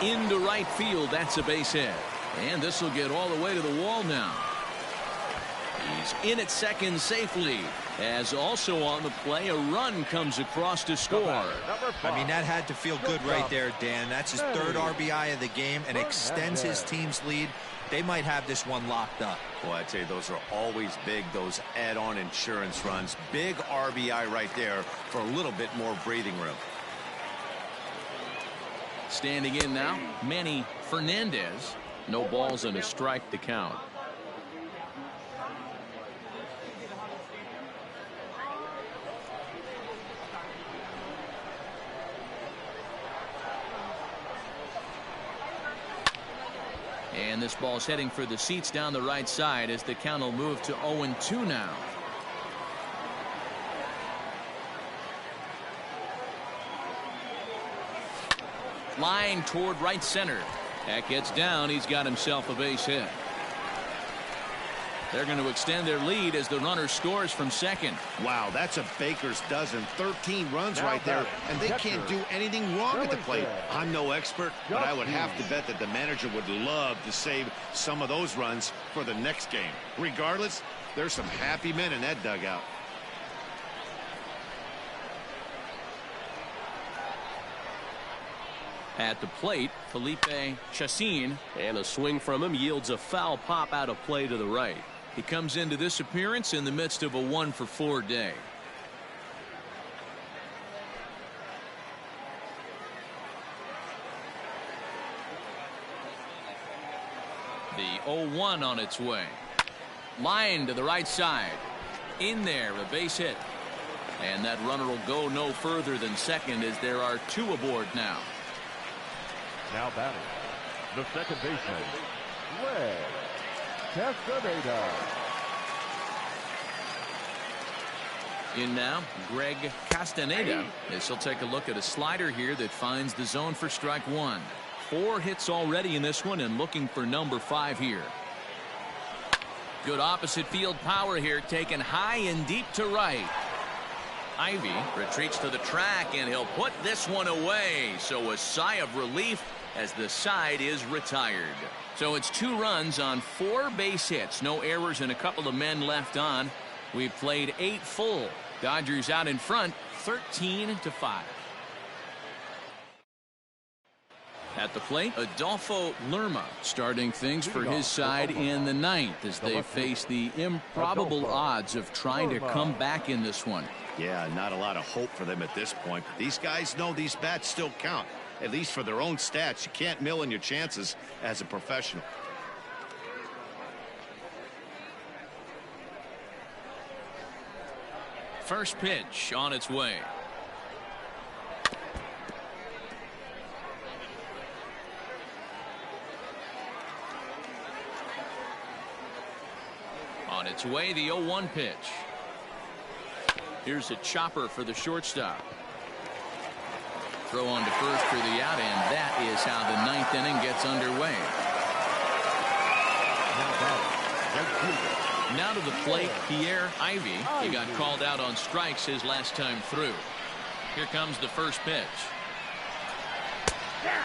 Into right field, that's a base hit. And this will get all the way to the wall now. He's in at second safely. As also on the play, a run comes across to score. I mean, that had to feel good right there, Dan. That's his 3rd RBI of the game and extends his team's lead. They might have this one locked up. Well, I'd say those are always big, those add-on insurance runs. Big RBI right there for a little bit more breathing room. Standing in now, Manny Fernandez. No balls and a strike to count. And this ball's heading for the seats down the right side as the count will move to 0-2 now. Line toward right center. That gets down. He's got himself a base hit. They're going to extend their lead as the runner scores from second. Wow, that's a baker's dozen. 13 runs right there, and they can't do anything wrong at the plate. I'm no expert, but I would have to bet that the manager would love to save some of those runs for the next game. Regardless, there's some happy men in that dugout. At the plate, Felipe Chacin, and a swing from him yields a foul pop out of play to the right. He comes into this appearance in the midst of a 1-for-4 day. The 0-1 on its way. Line to the right side. In there, a base hit. And that runner will go no further than second as there are 2 aboard now. Now batting, the second baseman, Greg Castaneda. In now, Greg Castaneda, as he'll take a look at a slider here that finds the zone for strike 1. 4 hits already in this one and looking for number 5 here. Good opposite field power here, taken high and deep to right. Ivy retreats to the track and he'll put this one away. So a sigh of relief as the side is retired. So it's 2 runs on 4 base hits. No errors and a couple of men left on. We've played 8 full. Dodgers out in front 13-5. At the plate, Adolfo Lerma starting things for his side in the 9th as they face the improbable odds of trying to come back in this one. Yeah, not a lot of hope for them at this point. These guys know these bats still count, at least for their own stats. You can't mill in your chances as a professional. First pitch on its way. On its way, the 0-1 pitch. Here's a chopper for the shortstop. Throw on to first for the out, and that is how the 9th inning gets underway. Now to the plate, Pierre Ivy. He got called out on strikes his last time through. Here comes the first pitch.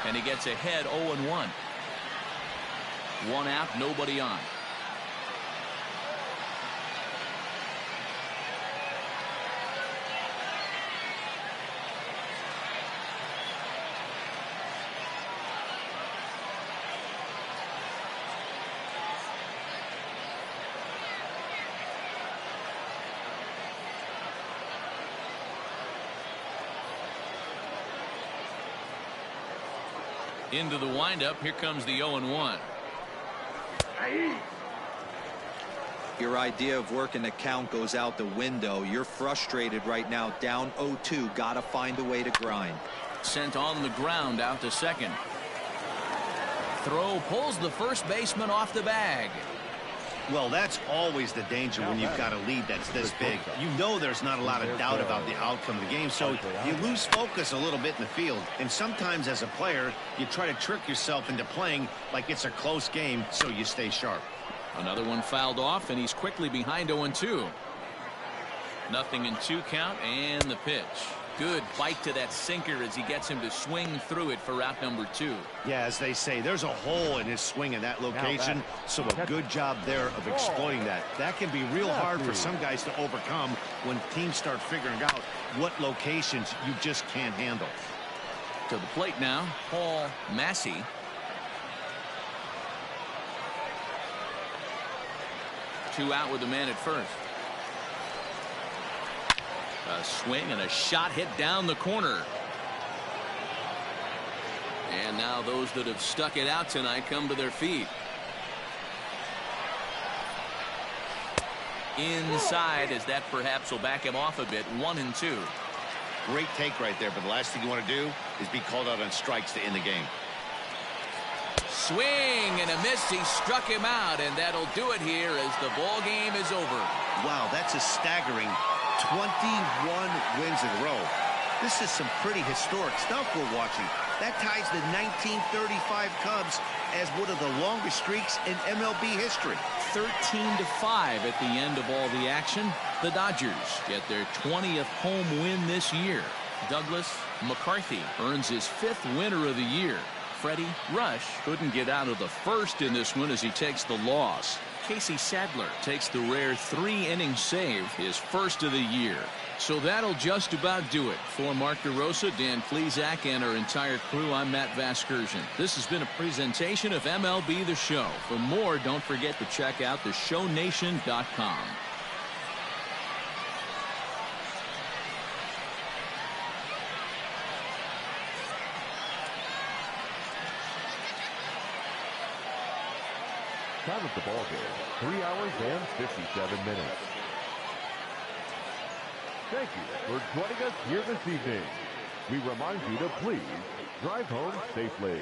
And he gets ahead 0-1. 1 out, nobody on. Into the windup. Here comes the 0-1. Your idea of working the count goes out the window. You're frustrated right now, down 0-2. Gotta find a way to grind. Sent on the ground out to second. Throw pulls the first baseman off the bag. Well, that's always the danger when you've got a lead that's this big. You know there's not a lot of doubt about the outcome of the game, so you lose focus a little bit in the field. And sometimes as a player, you try to trick yourself into playing like it's a close game so you stay sharp. Another one fouled off, and he's quickly behind 0-2. 0-2 count, and the pitch. Good bite to that sinker as he gets him to swing through it for route number 2. Yeah, as they say, there's a hole in his swing in that location, so a good job there of exploiting that. That can be real hard for some guys to overcome when teams start figuring out what locations you just can't handle. To the plate now, Paul Massey. Two out with the man at first. A swing and a shot hit down the corner. And now those that have stuck it out tonight come to their feet. Inside, as that perhaps will back him off a bit. 1-2. Great take right there, but the last thing you want to do is be called out on strikes to end the game. Swing and a miss. He struck him out, and that'll do it here as the ball game is over. Wow, that's a staggering 21 wins in a row. This is some pretty historic stuff we're watching. That ties the 1935 Cubs as one of the longest streaks in MLB history. 13-5 at the end of all the action. The Dodgers get their 20th home win this year. Douglas McCarthy earns his 5th winner of the year. Freddie Rush couldn't get out of the first in this one as he takes the loss. Casey Sadler takes the rare 3-inning save, his first of the year. So that'll just about do it. For Mark DeRosa, Dan Plesac, and our entire crew, I'm Matt Vasgersian. This has been a presentation of MLB The Show. For more, don't forget to check out theshownation.com. Time of the ball game, 3 hours and 57 minutes. Thank you for joining us here this evening. We remind you to please drive home safely.